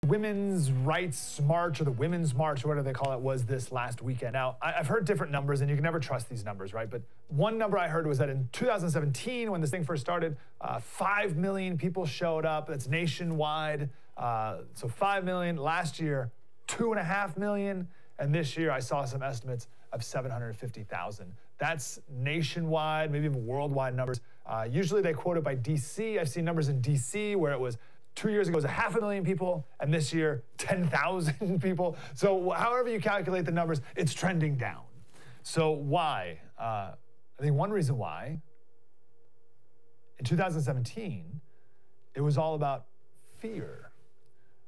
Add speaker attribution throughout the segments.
Speaker 1: Women's Rights March, or the Women's March, or whatever they call it, was this last weekend. Now, I've heard different numbers, and you can never trust these numbers, right? But one number I heard was that in 2017, when this thing first started, 5 million people showed up. That's nationwide. So 5 million. Last year, 2.5 million. And this year, I saw some estimates of 750,000. That's nationwide, maybe even worldwide numbers. Usually they quote it by DC. I've seen numbers in DC where it was 2 years ago, it was 500,000 people, and this year, 10,000 people. So however you calculate the numbers, it's trending down. So why? I think one reason why, in 2017, it was all about fear,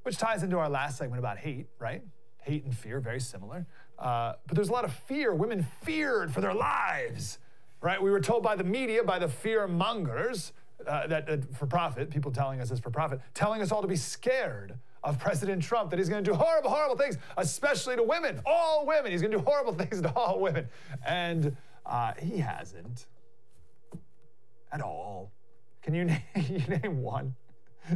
Speaker 1: which ties into our last segment about hate, right? Hate and fear, very similar. But there's a lot of fear. Women feared for their lives, right? We were told by the media, by the fear mongers, that for profit, people telling us it's for profit, telling us all to be scared of President Trump, that he's going to do horrible, horrible things, especially to women, all women. He's going to do horrible things to all women. And he hasn't at all. Can you name one?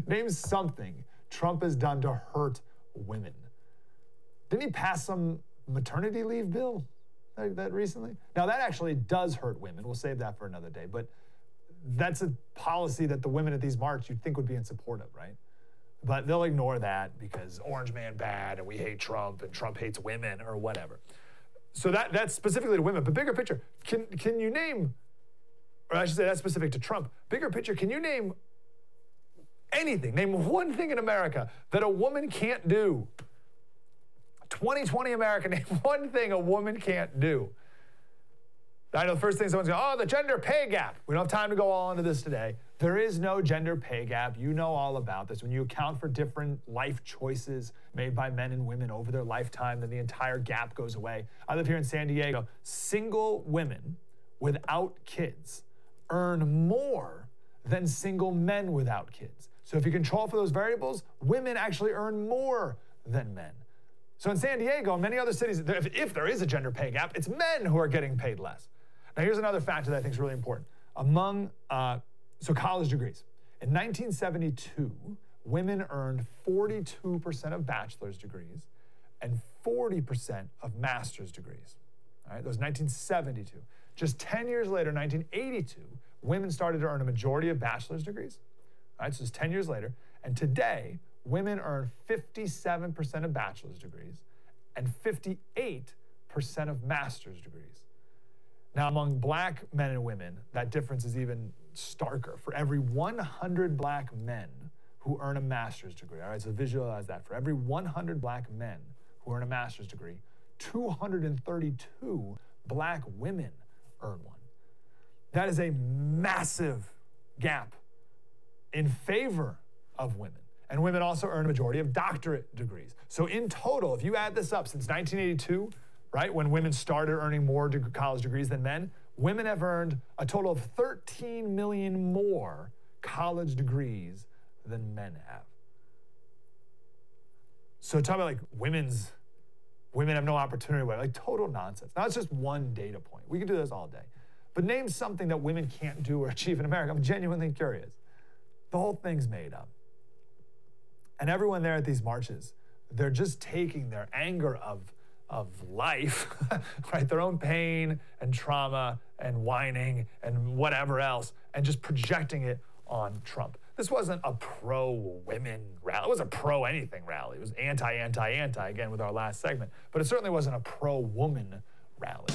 Speaker 1: Name something Trump has done to hurt women. Didn't he pass some maternity leave bill like that recently? Now, that actually does hurt women. We'll save that for another day. But that's a policy that the women at these marches you'd think would be in support of, right? But they'll ignore that because Orange Man bad and we hate Trump and Trump hates women or whatever. So that's specifically to women. But bigger picture, can you name, or I should say that's specific to Trump. Bigger picture, can you name anything, name one thing in America that a woman can't do? 2020 America, name one thing a woman can't do. I know the first thing someone's going, oh, the gender pay gap. We don't have time to go all into this today. There is no gender pay gap. You know all about this. When you account for different life choices made by men and women over their lifetime, then the entire gap goes away. I live here in San Diego. Single women without kids earn more than single men without kids. So if you control for those variables, women actually earn more than men. So in San Diego and many other cities, if there is a gender pay gap, it's men who are getting paid less. Now, here's another factor that I think is really important. So college degrees. In 1972, women earned 42% of bachelor's degrees and 40% of master's degrees. All right, that was 1972. Just 10 years later, 1982, women started to earn a majority of bachelor's degrees. All right, so it's 10 years later. And today, women earn 57% of bachelor's degrees and 58% of master's degrees. Now, among black men and women, that difference is even starker. For every 100 black men who earn a master's degree, all right, so visualize that. For every 100 black men who earn a master's degree, 232 black women earn one. That is a massive gap in favor of women. And women also earn a majority of doctorate degrees. So in total, if you add this up, since 1982, right, when women started earning more college degrees than men, women have earned a total of 13 million more college degrees than men have. So talk about like women have no opportunity, like total nonsense. Now it's just one data point. We could do this all day. But name something that women can't do or achieve in America. I'm genuinely curious. The whole thing's made up. And everyone there at these marches, they're just taking their anger of life, right, their own pain and trauma and whining and whatever else, and just projecting it on Trump. This wasn't a pro-women rally. It wasn't a pro-anything rally. It was anti, again, with our last segment. But it certainly wasn't a pro-woman rally.